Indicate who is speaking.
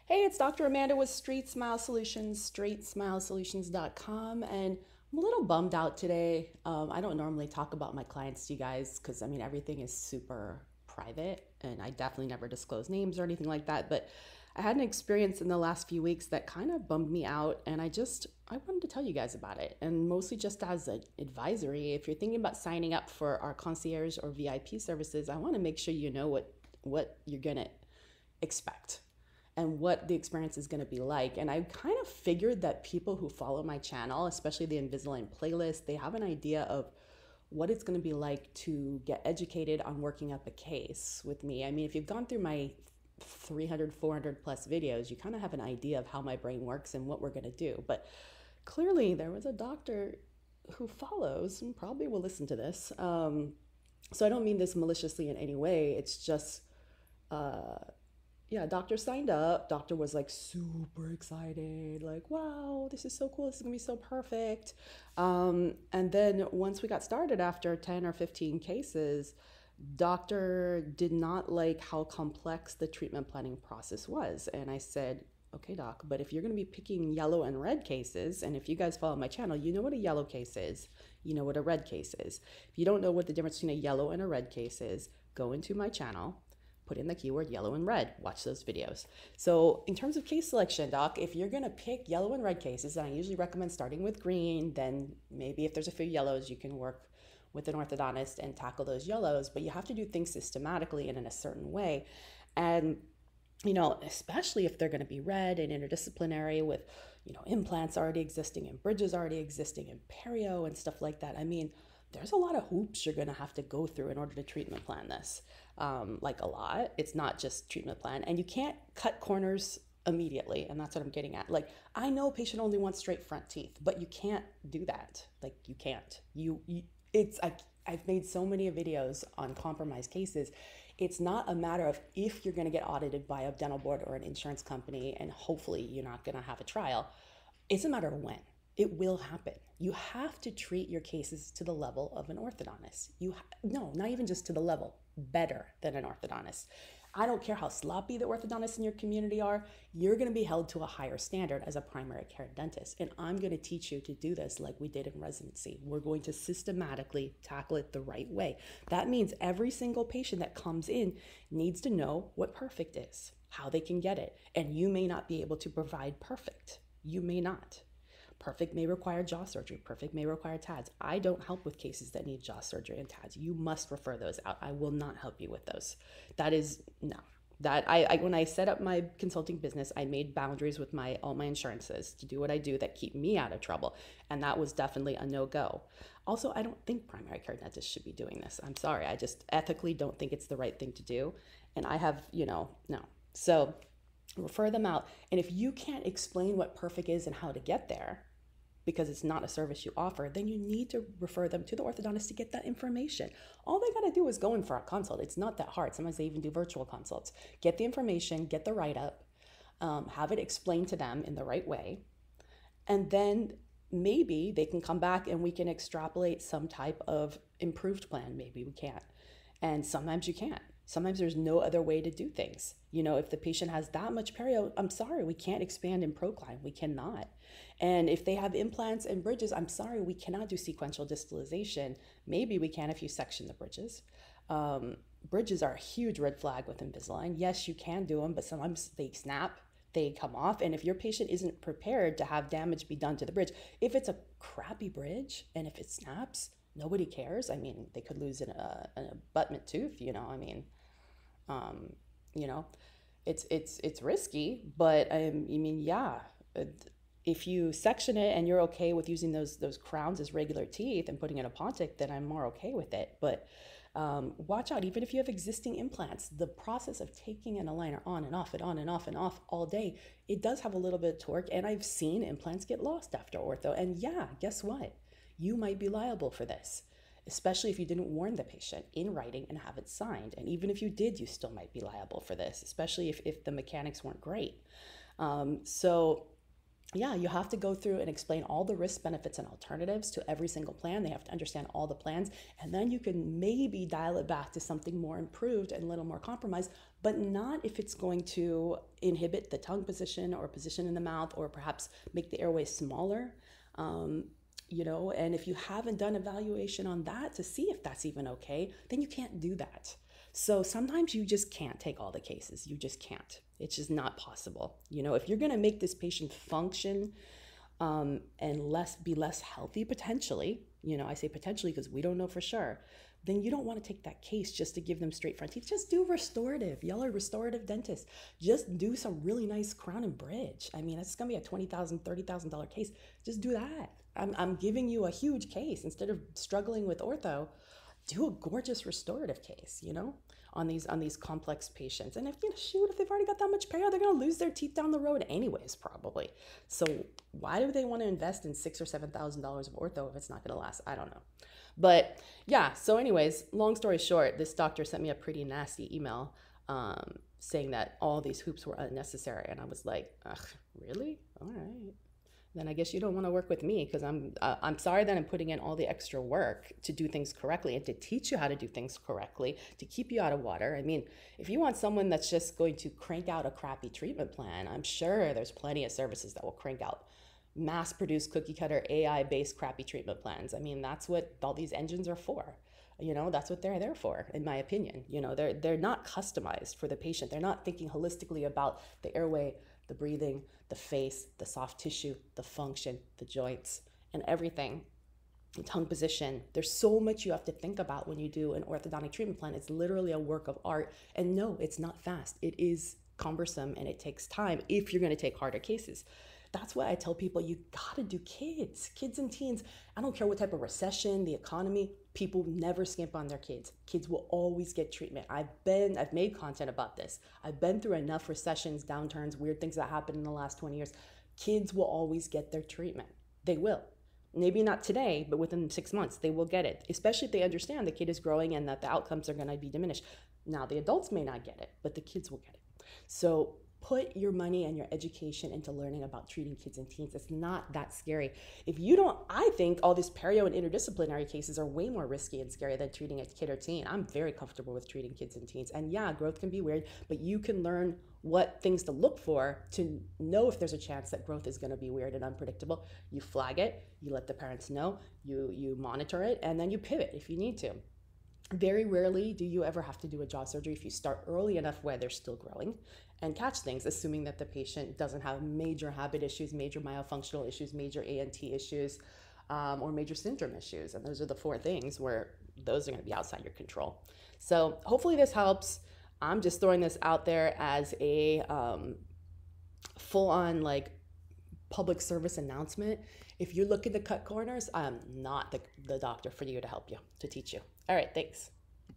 Speaker 1: Hey, it's Dr. Amanda with Straightsmile Solutions, straightsmilesolutions.com, and I'm a little bummed out today. I don't normally talk about my clients to you guys because I mean everything is super private, and I definitely never disclose names or anything like that. But I had an experience in the last few weeks that kind of bummed me out, and I wanted to tell you guys about it, and mostly just as an advisory. If you're thinking about signing up for our concierge or VIP services, I want to make sure you know what you're gonna expect and what the experience is going to be like. And I kind of figured that people who follow my channel, especially the Invisalign playlist, they have an idea of what it's going to be like to get educated on working up a case with me. I mean, if you've gone through my 300, 400 plus videos, you kind of have an idea of how my brain works and what we're going to do. But clearly, there was a doctor who follows and probably will listen to this. So I don't mean this maliciously in any way. It's just, uh, yeah, doctor signed up. Doctor was like super excited, like, wow, this is so cool. This is gonna be so perfect. And then once we got started after 10 or 15 cases, doctor did not like how complex the treatment planning process was. And I said, okay, doc, but if you're gonna be picking yellow and red cases, and if you guys follow my channel, you know what a yellow case is, you know what a red case is. If you don't know what the difference between a yellow and a red case is, go into my channel, put in the keyword yellow and red, watch those videos. So in terms of case selection, doc, if you're gonna pick yellow and red cases, and I usually recommend starting with green, then maybe if there's a few yellows, you can work with an orthodontist and tackle those yellows, but you have to do things systematically and in a certain way. And especially if they're going to be red and interdisciplinary with, implants already existing and bridges already existing and perio and stuff like that. I mean, there's a lot of hoops you're going to have to go through in order to treatment plan this. Like a lot. It's not just treatment plan. And you can't cut corners immediately. And that's what I'm getting at. Like, I know a patient only wants straight front teeth, but you can't do that. Like, you can't. I've made so many videos on compromised cases. It's not a matter of if you're going to get audited by a dental board or an insurance company, and hopefully you're not going to have a trial. It's a matter of when. It will happen. You have to treat your cases to the level of an orthodontist. No, not even just to the level, better than an orthodontist. I don't care how sloppy the orthodontists in your community are, you're going to be held to a higher standard as a primary care dentist. And I'm going to teach you to do this like we did in residency. We're going to systematically tackle it the right way. That means every single patient that comes in needs to know what perfect is, how they can get it. And you may not be able to provide perfect. You may not. Perfect may require jaw surgery. Perfect may require TADS. I don't help with cases that need jaw surgery and TADS. You must refer those out. I will not help you with those. That is, no. That I when I set up my consulting business, I made boundaries with all my insurances to do what I do that keep me out of trouble. And that was definitely a no-go. Also, I don't think primary care dentists should be doing this. I'm sorry. I just ethically don't think it's the right thing to do. And I have, no. So refer them out. And if you can't explain what perfect is and how to get there, because it's not a service you offer, then you need to refer them to the orthodontist to get that information. All they got to do is go in for a consult. It's not that hard. Sometimes they even do virtual consults. Get the information, get the write-up, have it explained to them in the right way, and then maybe they can come back and we can extrapolate some type of improved plan. Maybe we can't. And sometimes you can't. Sometimes there's no other way to do things. If the patient has that much perio, I'm sorry, we can't expand in procline. We cannot. And if they have implants and bridges, I'm sorry, we cannot do sequential distalization. Maybe we can if you section the bridges. Bridges are a huge red flag with Invisalign. Yes, you can do them, but sometimes they snap, they come off. And if your patient isn't prepared to have damage be done to the bridge, if it's a crappy bridge and if it snaps, nobody cares. I mean, they could lose an abutment tooth, it's risky, but yeah. If you section it and you're okay with using those crowns as regular teeth and putting in a Pontic, then I'm more okay with it. But watch out, even if you have existing implants, the process of taking an aligner on and off and on and off and off all day, it does have a little bit of torque. And I've seen implants get lost after ortho. And yeah, guess what? You might be liable for this, especially if you didn't warn the patient in writing and have it signed. And even if you did, you still might be liable for this, especially if the mechanics weren't great. So yeah, you have to go through and explain all the risks, benefits, and alternatives to every single plan. They have to understand all the plans, and then you can maybe dial it back to something more improved and a little more compromised, but not if it's going to inhibit the tongue position or position in the mouth, or perhaps make the airway smaller. And if you haven't done evaluation on that to see if that's even okay, then you can't do that. So sometimes you just can't take all the cases. You just can't. It's just not possible. If you're going to make this patient function and be less healthy potentially, I say potentially because we don't know for sure, then you don't want to take that case just to give them straight front teeth. Just do restorative. Y'all are restorative dentists. Just do some really nice crown and bridge. I mean, it's going to be a $20,000, $30,000 case. Just do that. I'm giving you a huge case. Instead of struggling with ortho, do a gorgeous restorative case, on these complex patients. And if they've already got that much perio, they're gonna lose their teeth down the road anyways, probably. So why do they want to invest in $6,000 or $7,000 of ortho if it's not gonna last? I don't know. But yeah, so anyways, long story short, this doctor sent me a pretty nasty email saying that all these hoops were unnecessary. And I was like, ugh, really? All right. Then I guess you don't want to work with me, because I'm sorry that I'm putting in all the extra work to do things correctly and to teach you how to do things correctly, to keep you out of water. I mean, if you want someone that's just going to crank out a crappy treatment plan, I'm sure there's plenty of services that will crank out mass-produced cookie cutter AI-based crappy treatment plans. I mean, that's what all these engines are for. That's what they're there for, in my opinion. They're not customized for the patient. They're not thinking holistically about the airway, the breathing, the face, the soft tissue, the function, the joints, and everything. The tongue position. There's so much you have to think about when you do an orthodontic treatment plan. It's literally a work of art. And no, it's not fast. It is cumbersome and it takes time if you're going to take harder cases. That's why I tell people you gotta do kids and teens. I don't care what type of recession, the economy, people never skimp on their kids. Kids will always get treatment. I've made content about this. I've been through enough recessions, downturns, weird things that happened in the last 20 years. Kids will always get their treatment. They will. Maybe not today, but within 6 months, they will get it, especially if they understand the kid is growing and that the outcomes are gonna be diminished. Now, the adults may not get it, but the kids will get it. So put your money and your education into learning about treating kids and teens. It's not that scary. I think all these perio and interdisciplinary cases are way more risky and scary than treating a kid or teen. I'm very comfortable with treating kids and teens. And yeah, growth can be weird, but you can learn what things to look for to know if there's a chance that growth is going to be weird and unpredictable. You flag it, you let the parents know, you monitor it, and then you pivot if you need to. Very rarely do you ever have to do a jaw surgery if you start early enough where they're still growing and catch things, assuming that the patient doesn't have major habit issues, major myofunctional issues, major ANT issues, or major syndrome issues. And those are the 4 things where those are going to be outside your control. So hopefully this helps. I'm just throwing this out there as a full-on public service announcement. If you're looking to cut corners, I'm not the doctor for you to help you, to teach you. All right, thanks.